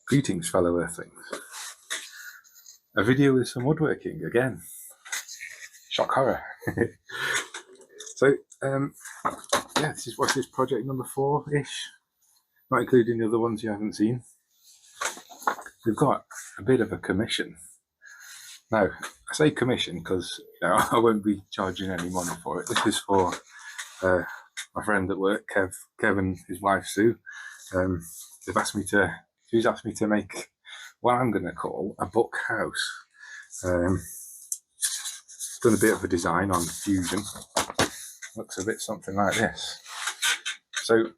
Greetings, fellow Earthlings. A video with some woodworking again. Shock horror. So, yeah, this is project number 4-ish, not including the other ones you haven't seen. We've got a bit of a commission. Now, I say commission because I won't be charging any money for it. This is for my friend at work, Kev and his wife Sue. She's asked me to make what I'm going to call a book house. Done a bit of a design on Fusion. Looks a bit something like this. So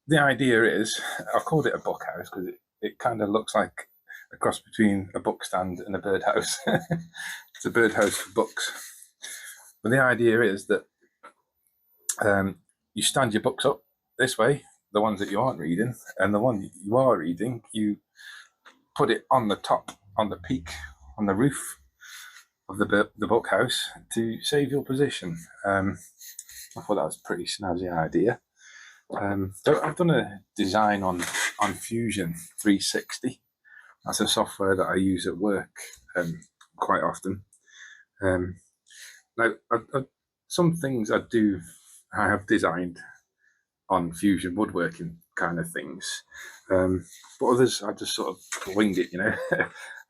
the idea is, I've called it a book house because it kind of looks like a cross between a book stand and a birdhouse. It's a birdhouse for books. But the idea is that you stand your books up this way, the ones that you aren't reading, and the one you are reading, you put it on the top, on the peak, on the roof of the book house to save your position. I thought that was a pretty snazzy idea. So I've done a design on Fusion 360. That's a software that I use at work quite often. Now, some things I have designed on Fusion woodworking kind of things, but others I just sort of winged it, and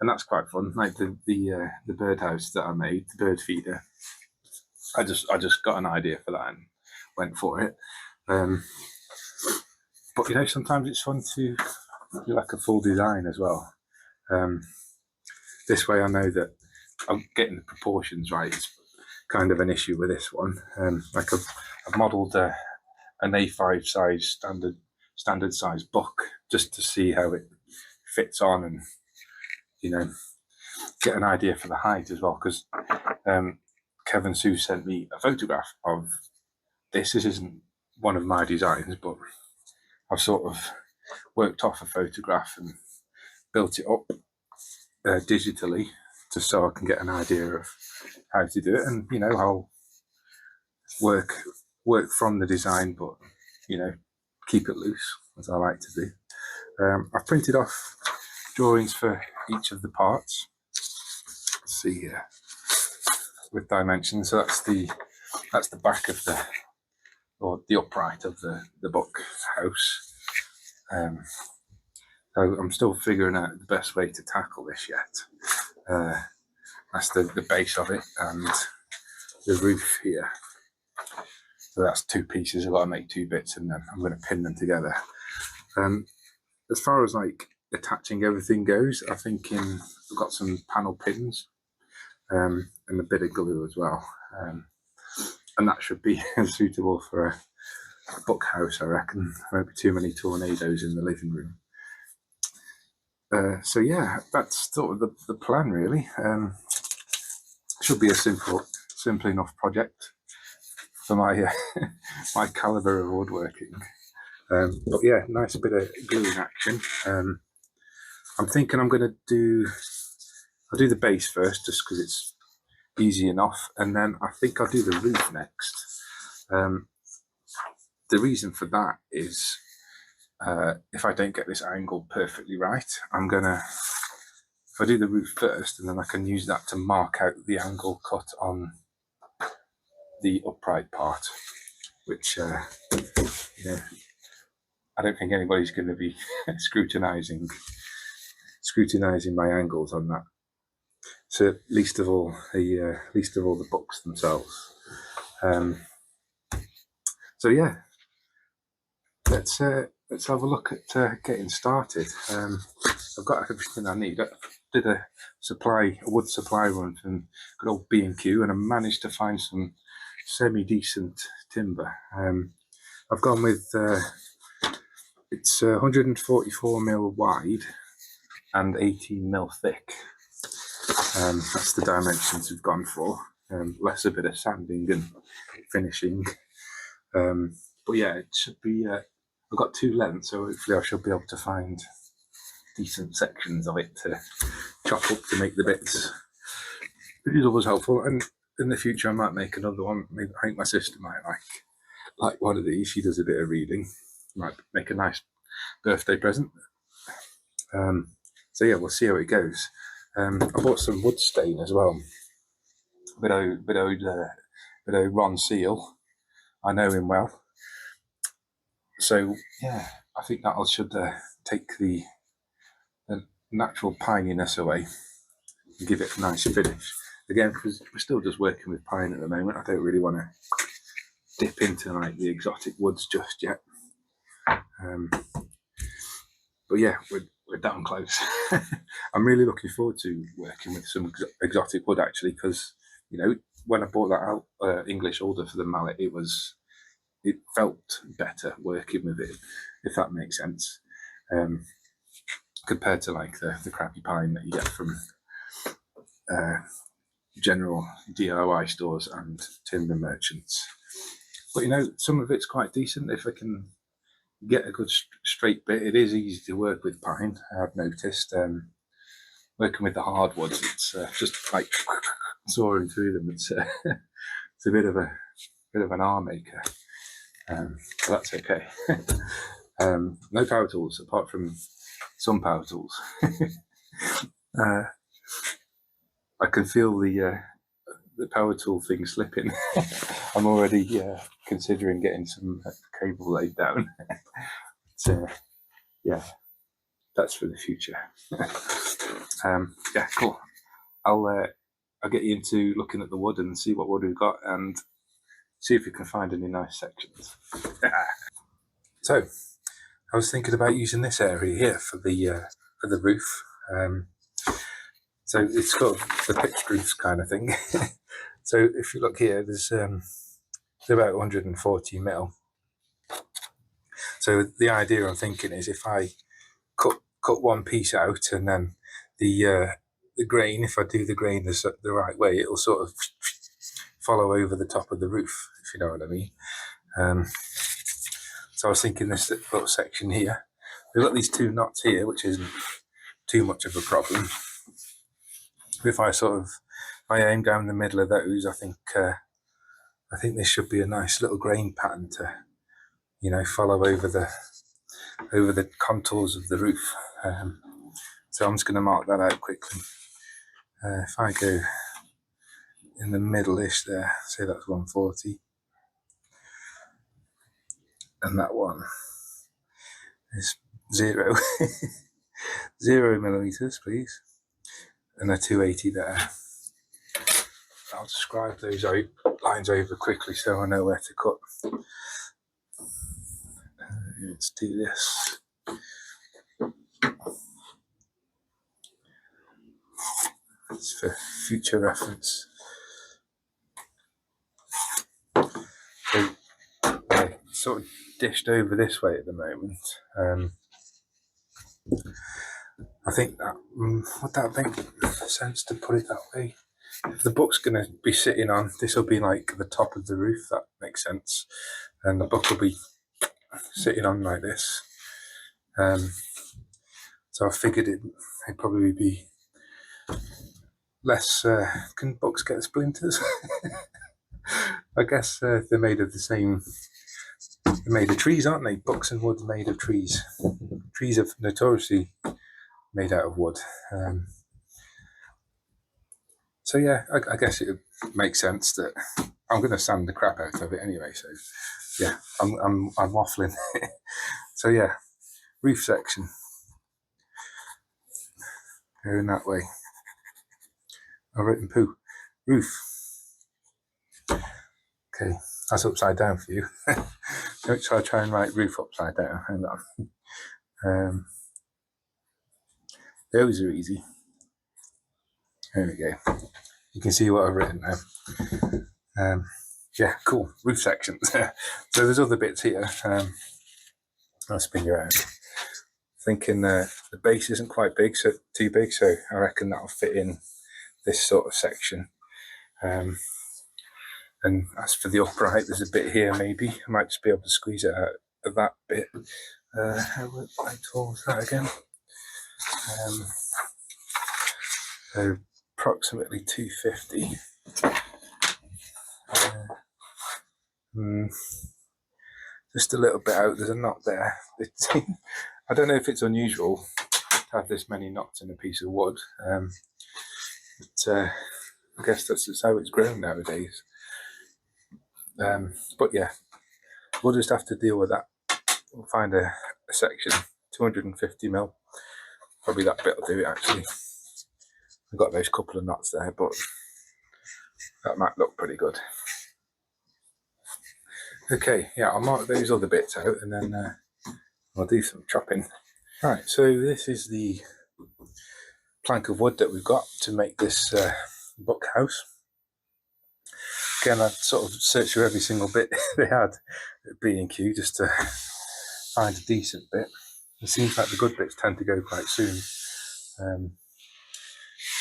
that's quite fun. Like the birdhouse that I made, the bird feeder. I just got an idea for that and went for it. But sometimes it's fun to do like a full design as well. This way I know that I'm getting the proportions right. It's kind of an issue with this one. Like I've modelled an A5 size standard size book just to see how it fits on, and get an idea for the height as well, because Kevin Sue sent me a photograph of this. This isn't one of my designs, but I've sort of worked off a photograph and built it up digitally just so I can get an idea of how to do it, and I'll work from the design, but keep it loose, as I like to do. I've printed off drawings for each of the parts. Let's see here with dimensions. So that's the back of the upright of the book house. So I'm still figuring out the best way to tackle this yet. That's the base of it and the roof here. So that's two pieces. I've got to make two bits and then I'm going to pin them together. As far as like attaching everything goes, I think I've got some panel pins and a bit of glue as well. And that should be suitable for a book house, I reckon. There won't be too many tornadoes in the living room. So yeah, that's sort of the plan really. Should be a simple enough project for my my caliber of woodworking. But yeah, nice bit of gluing action. I'm thinking I'll do the base first, just because it's easy enough, and then I think I'll do the roof next. The reason for that is if I don't get this angle perfectly right, if I do the roof first, and then I can use that to mark out the angle cut on the upright part, which I don't think anybody's going to be scrutinizing my angles on that. So least of all the books themselves. So yeah, let's have a look at getting started. I've got everything I need. I did a wood supply run from good old B&Q, and I managed to find some semi-decent timber. I've gone with it's 144mm wide and 18mm thick. That's the dimensions we've gone for. Less a bit of sanding and finishing. But yeah, it should be. I've got two lengths, so hopefully I should be able to find decent sections of it to chop up to make the bits. It is always helpful, and in the future I might make another one. Maybe I think my sister might like one of these. She does a bit of reading. Might make a nice birthday present. So yeah, we'll see how it goes. I bought some wood stain as well. Bit of Ron Seal. I know him well. So yeah, I think that should take the natural pininess away and give it a nice finish. Again, because we're still just working with pine at the moment, I don't really want to dip into like the exotic woods just yet. But yeah, we're damn close. I'm really looking forward to working with some exotic wood actually, because you know when I bought that English alder for the mallet, it felt better working with it, if that makes sense, compared to like the crappy pine that you get from general DIY stores and timber merchants. But you know, some of it's quite decent if I can get a good straight bit. It is easy to work with pine, I've noticed. Working with the hardwoods, it's just like sawing through them. It's a bit of an arm maker, but that's okay. No power tools apart from some power tools. I can feel the power tool thing slipping. I'm already considering getting some cable laid down. But, yeah, that's for the future. Yeah, cool. I'll get you into looking at the wood and see what wood we've got and see if we can find any nice sections. So, I was thinking about using this area here for the roof. So it's got the pitched roofs kind of thing. So if you look here, there's about 140 mil. So the idea I'm thinking is if I cut one piece out and then the grain, if I do the grain the right way, it'll sort of follow over the top of the roof, if you know what I mean. So I was thinking this little section here, we've got these two knots here, which isn't too much of a problem. If I aim down the middle of those, I think this should be a nice little grain pattern to, you know, follow over the contours of the roof. So I'm just going to mark that out quickly. If I go in the middle-ish there, say that's 140, and that one is 0 millimeters, please, and a 280 there. I'll describe those lines over quickly so I know where to cut. Let's do this. It's for future reference. So I sort of dished over this way at the moment. I think that would that make sense to put it that way? If the book's going to be sitting on, this will be like the top of the roof. That makes sense, and the book will be sitting on like this. So I figured it'd probably be less. Can books get splinters? I guess they're made of the same. They're made of trees, aren't they? Books and wood made of trees. Trees are notoriously made out of wood. So yeah, I guess it makes sense that I'm going to sand the crap out of it anyway. So yeah, I'm waffling. So yeah, roof section going that way. I've written poo. Roof. Okay, that's upside down for you. So I try and write roof upside down. Hang on. Those are easy. There we go. You can see what I've written now. Yeah, cool. Roof sections. So there's other bits here. I'll spin you around. Thinking the base isn't quite big, so too big, so I reckon that'll fit in this sort of section. And as for the upright, there's a bit here maybe. I might just be able to squeeze it out of that bit. How tall is that again? So approximately 250. Just a little bit out. There's a knot there. I don't know if it's unusual have this many knots in a piece of wood. But I guess that's how it's grown nowadays. But yeah, we'll just have to deal with that. We'll find a section, 250mm. Probably that bit will do it actually. I've got those couple of knots there, but that might look pretty good. Okay, yeah, I'll mark those other bits out and then I'll do some chopping. Right, so this is the plank of wood that we've got to make this book house. Again, I sort of searched through every single bit they had at B&Q just to find a decent bit. It seems like the good bits tend to go quite soon.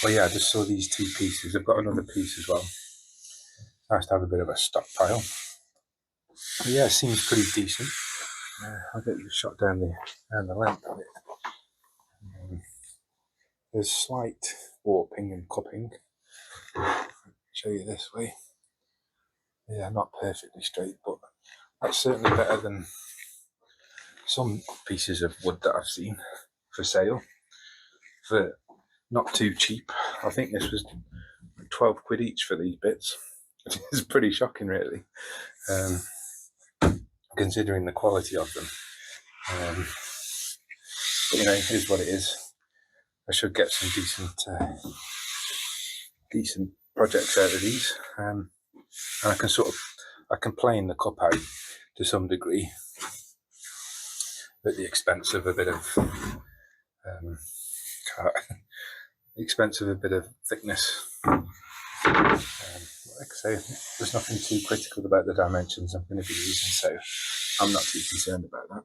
Well, yeah, I just saw these two pieces. I've got another piece as well. Nice to have a bit of a stockpile. But yeah, it seems pretty decent. I'll get you a shot down the length of it. There's slight warping and cupping. I'll show you this way. Yeah, not perfectly straight, but that's certainly better than some pieces of wood that I've seen for sale for not too cheap. I think this was 12 quid each for these bits. It's pretty shocking, really, considering the quality of them. But you know, it is what it is. I should get some decent projects out of these, and I can plane the cup out to some degree at the expense of a bit of thickness. Like I say, there's nothing too critical about the dimensions I'm going to be using, so I'm not too concerned about that.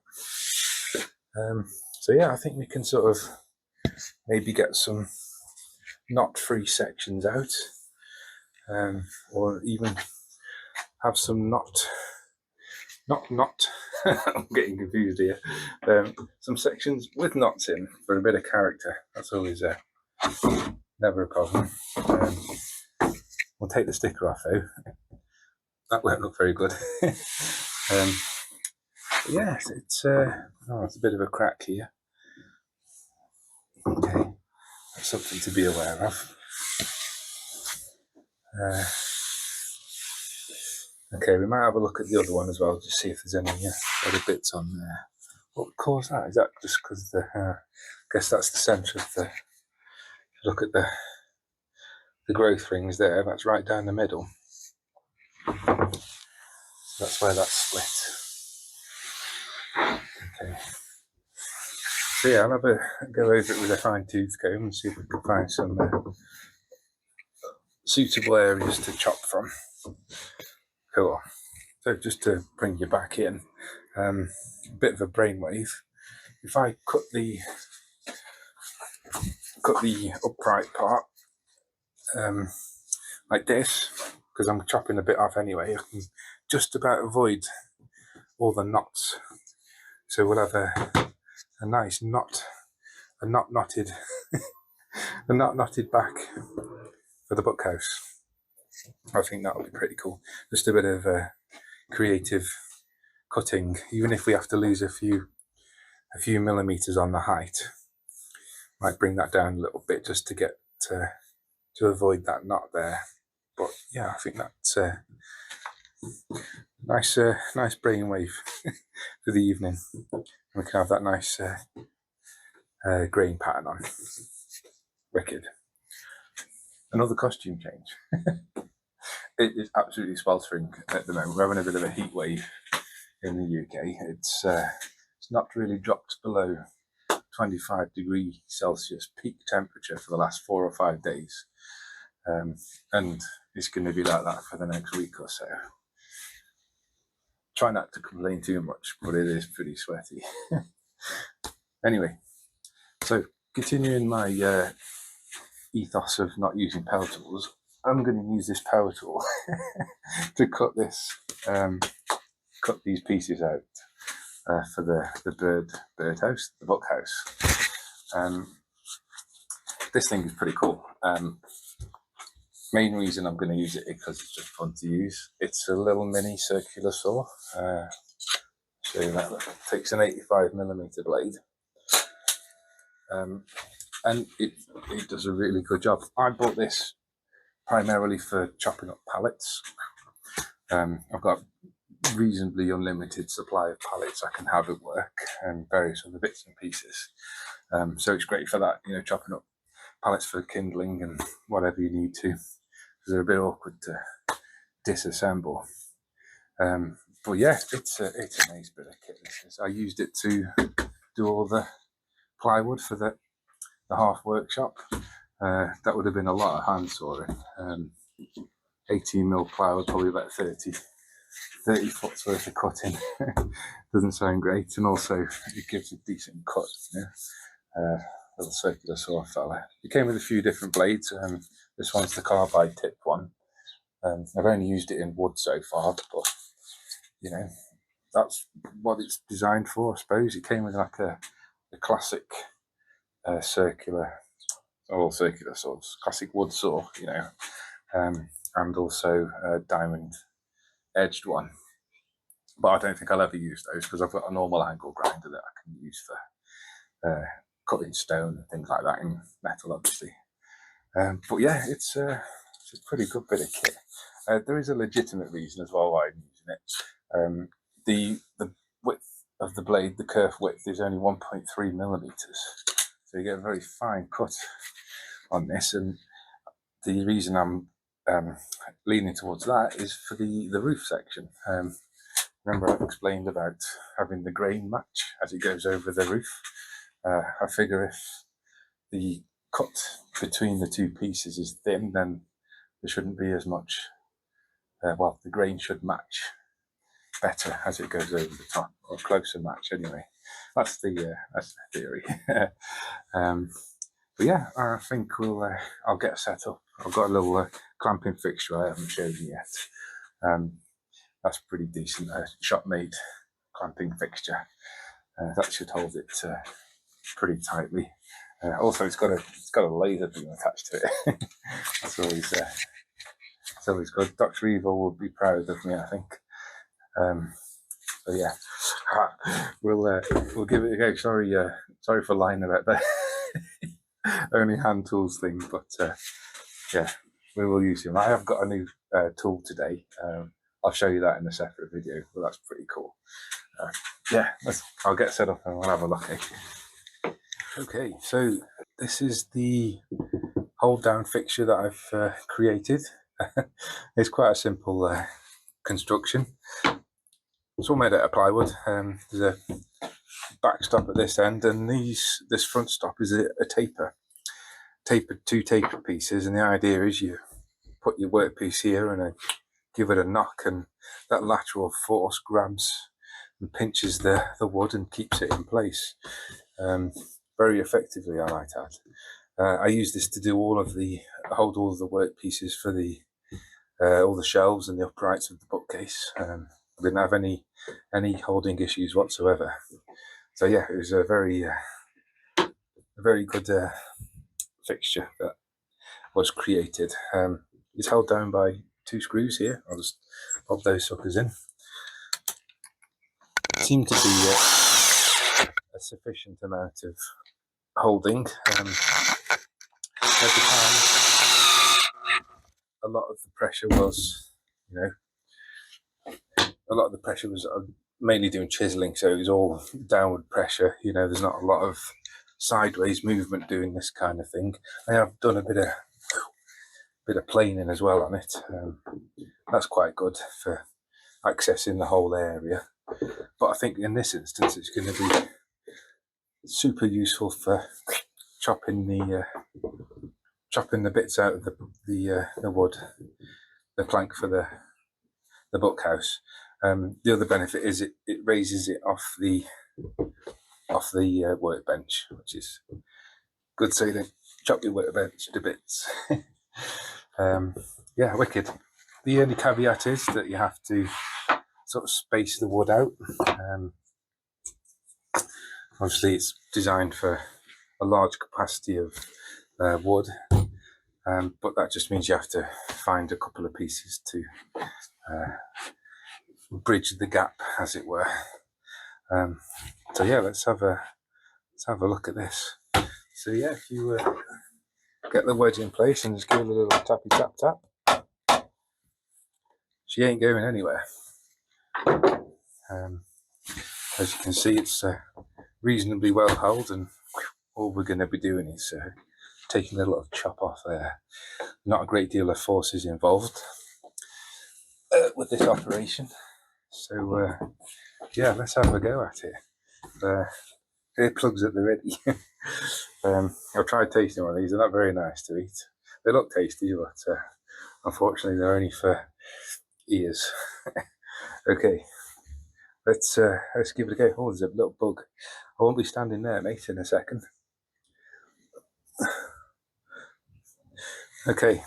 So yeah, I think we can sort of maybe get some knot-free sections out, or even have some not I'm getting confused here. Some sections with knots in for a bit of character. That's always never a problem. We'll take the sticker off though. That won't look very good. Yes, it's a bit of a crack here. Okay, that's something to be aware of. Okay, we might have a look at the other one as well, just see if there's any other bits on there. What would cause that? Is that just because I guess that's the centre of the. Look at the growth rings there. That's right down the middle. So that's where that's split. Okay. So yeah, I'll have a go over it with a fine-tooth comb and see if we can find some suitable areas to chop from. Cool. So just to bring you back in, a bit of a brainwave. If I cut the upright part like this, because I'm chopping a bit off anyway, I can just about avoid all the knots. So we'll have a nice knotted back for the bookhouse. I think that'll be pretty cool. Just a bit of creative cutting, even if we have to lose a few millimeters on the height. Might bring that down a little bit just to get to avoid that knot there. But yeah, I think that's nice brainwave for the evening. We can have that nice grain pattern on. Wicked. Another costume change. It is absolutely sweltering at the moment. We're having a bit of a heat wave in the UK. It's not really dropped below 25 degrees Celsius peak temperature for the last 4 or 5 days, and it's going to be like that for the next week or so. Try not to complain too much, but it is pretty sweaty. Anyway, so continuing my ethos of not using power tools, I'm going to use this power tool to cut these pieces out for the birdhouse, the bookhouse. This thing is pretty cool. Main reason I'm going to use it is because it's just fun to use. It's a little mini circular saw. Show you that. It takes an 85mm blade. and it does a really good job. I bought this primarily for chopping up pallets. I've got reasonably unlimited supply of pallets I can have at work and various other bits and pieces. So it's great for that, chopping up pallets for kindling and whatever you need to, because they're a bit awkward to disassemble. But yeah, it's a nice bit of kit. I used it to do all the plywood for the half workshop. That would have been a lot of hand sawing. 18mm plywood, probably about 30 foot worth of cutting. Doesn't sound great, and also it gives a decent cut. Little circular saw fella. It came with a few different blades. This one's the carbide tipped one. I've only used it in wood so far, but that's what it's designed for, I suppose. It came with like a classic circular saws, classic wood saw, and also a diamond edged one. But I don't think I'll ever use those because I've got a normal angle grinder that I can use for cutting stone and things like that, in metal, obviously. But yeah, it's a pretty good bit of kit. There is a legitimate reason as well why I'm using it. The width of the blade, the kerf width, is only 1.3 millimeters, so you get a very fine cut on this. And the reason I'm leaning towards that is for the roof section. Remember I explained about having the grain match as it goes over the roof. I figure if the cut between the two pieces is thin, then there shouldn't be as much, the grain should match better as it goes over the top, or closer match anyway. That's the theory. But yeah, I think I'll get set up. I've got a little clamping fixture I haven't shown you yet. That's pretty decent, shop-made clamping fixture. That should hold it pretty tightly. Also, it's got a laser beam attached to it. That's always good. Dr. Evil would be proud of me, I think. So yeah, we'll give it a go. Sorry for lying about that. Only hand tools thing, but yeah, we will use him. I have got a new tool today. I'll show you that in a separate video, but that's pretty cool. Yeah, I'll get set up and we'll have a look. Okay, so this is the hold down fixture that I've created. It's quite a simple construction. It's all made out of plywood. There's a backstop at this end, and this front stop is a two tapered pieces. And the idea is you put your workpiece here and give it a knock, and that lateral force grabs and pinches the wood and keeps it in place very effectively, I might add. I use this to do hold all of the workpieces for all the shelves and the uprights of the bookcase. I didn't have any holding issues whatsoever. So yeah, it was a very good fixture that was created. It's held down by 2 screws here. I'll just pop those suckers in. Seem to be a sufficient amount of holding. At the time, a lot of the pressure was, mainly doing chiseling, so it was all downward pressure. There's not a lot of sideways movement doing this kind of thing. I have done a bit of planing as well on it. That's quite good for accessing the whole area. But I think in this instance, it's going to be super useful for chopping the bits out of the wood, the plank for the bookhouse. The other benefit is it raises it off the workbench, which is good, so you don't chop your workbench to bits. Yeah, wicked. The only caveat is that you have to sort of space the wood out. Obviously, it's designed for a large capacity of wood, but that just means you have to find a couple of pieces to bridge the gap, as it were. So yeah, let's have a look at this. So yeah, if you get the wedge in place and just give it a little tappy tap tap, she ain't going anywhere. As you can see, it's reasonably well held, and all we're going to be doing is taking a little chop off there. Not a great deal of force is involved with this operation. So yeah, let's have a go at it. Earplugs at the ready. I've tried tasting one of these. They're not very nice to eat. They look tasty, but unfortunately they're only for ears. Okay, let's give it a go. Oh, there's a little bug. I won't be standing there, mate, in a second. Okay,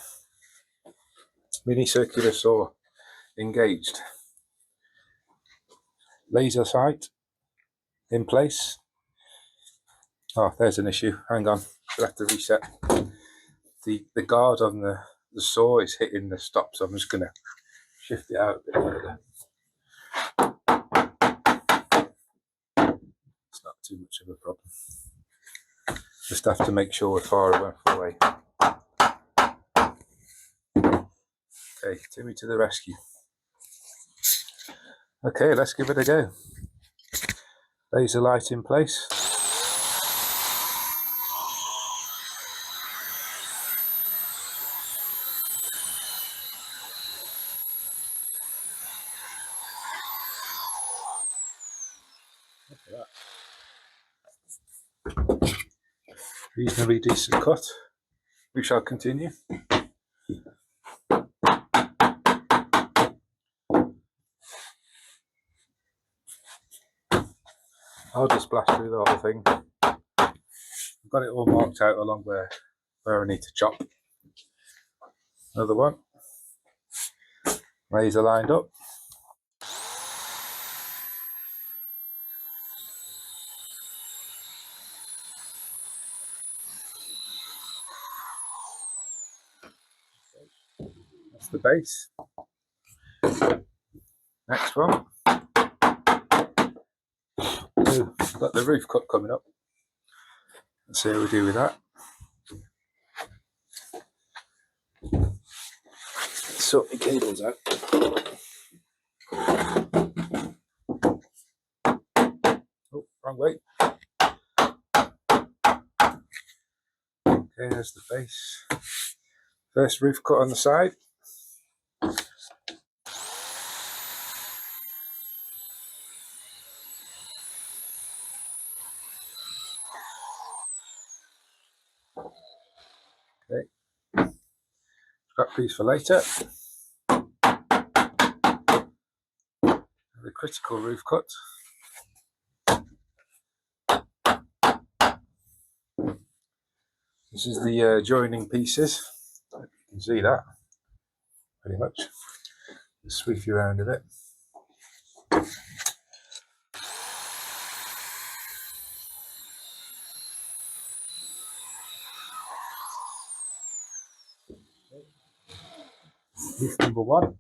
mini circular saw engaged. Laser sight in place. Oh, there's an issue. Hang on, we'll have to reset. The guard on the saw is hitting the stop, so I'm just going to shift it out a bit further. It's not too much of a problem. Just have to make sure we're far enough away. Okay, Timmy to the rescue. Okay, let's give it a go. Laser light in place. Look at that. Reasonably decent cut. We shall continue. I'll just blast through the whole thing. I've got it all marked out along where I need to chop. Another one. Laser lined up. That's the base. Next one. Ooh, got the roof cut coming up. Let's see how we do with that. Sort the cables out. Oh, wrong way. Okay, there's the base. First roof cut on the side. Okay. Scrap piece for later. The critical roof cut. This is the joining pieces. You can see that pretty much. Just sweep you around a bit. Roof number one.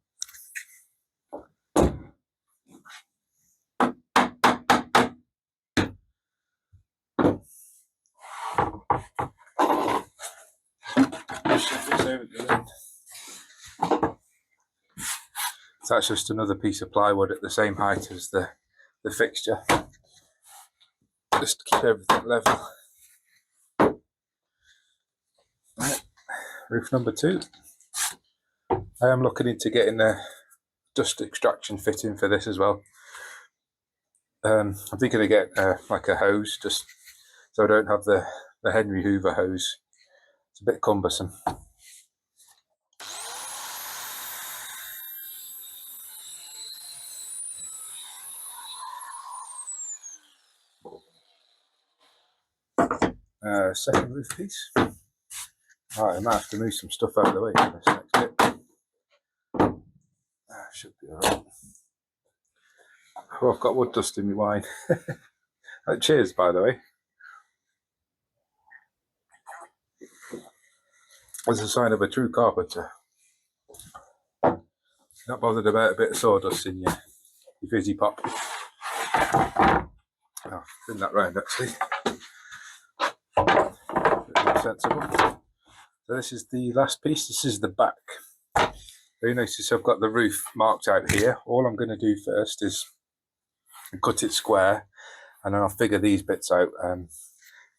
So that's just another piece of plywood at the same height as the fixture, just to keep everything level. Right. Roof number two. I am looking into getting a dust extraction fitting for this as well. I'm thinking of get like a hose, just so I don't have the Henry Hoover hose. It's a bit cumbersome. Second roof piece. Right, I might have to move some stuff out of the way for this next bit. Should be alright. Oh, I've got wood dust in my wine. Cheers, by the way. As a sign of a true carpenter. Not bothered about a bit of sawdust in your fizzy pop. Oh, spin that round actually. sensible. So this is the last piece. This is the back. So you notice I've got the roof marked out here. All I'm going to do first is cut it square, and then I'll figure these bits out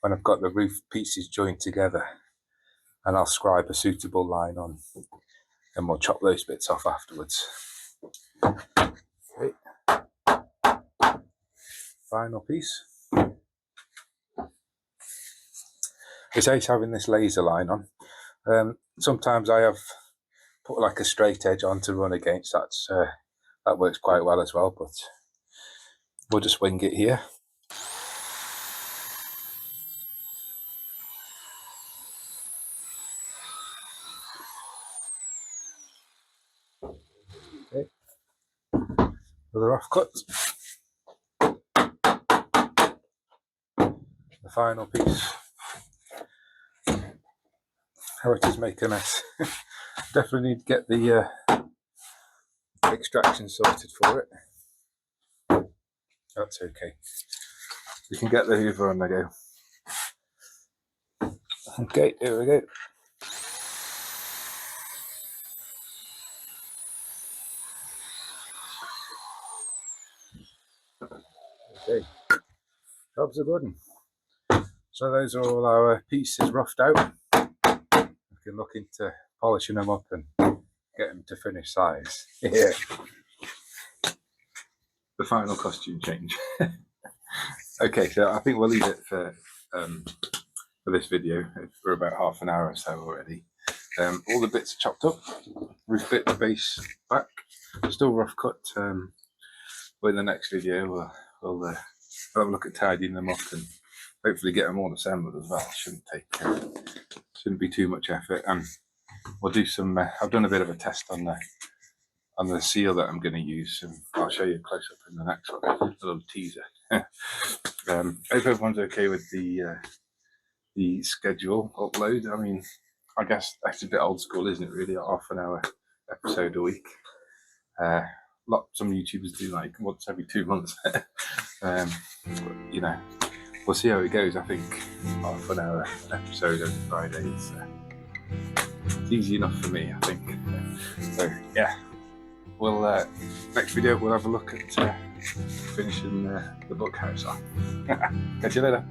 when I've got the roof pieces joined together, and I'll scribe a suitable line on, and we'll chop those bits off afterwards. Okay. Final piece. It's ace having this laser line on. Sometimes I have put like a straight edge on to run against. That works quite well as well, but we'll just wing it here. Okay. Another off cut. The final piece. How it is make a mess. Definitely need to get the extraction sorted for it. That's okay. We can get the hoover on the go. Okay, here we go. Okay, job's a good one. So those are all our pieces roughed out. We can look into polishing them up and get them to finish size. Yeah. The final costume change. Okay, so I think we'll leave it for this video. We're about half an hour or so already. All the bits are chopped up. Roof bit, base, back. Still rough cut. But in the next video, we'll have a look at tidying them up and hopefully get them all assembled as well. Shouldn't be too much effort. And we'll do some. I've done a bit of a test on the seal that I'm going to use, and I'll show you a close up in the next one. A little teaser. Hope everyone's okay with the schedule upload. I mean, I guess that's a bit old school, isn't it? Really, a half an hour episode a week. Some YouTubers do like once every 2 months. But, you know, we'll see how it goes. I think half an hour episode every Friday is it's easy enough for me, I think. So yeah, we'll next video we'll have a look at finishing the bookhouse off. Catch you later.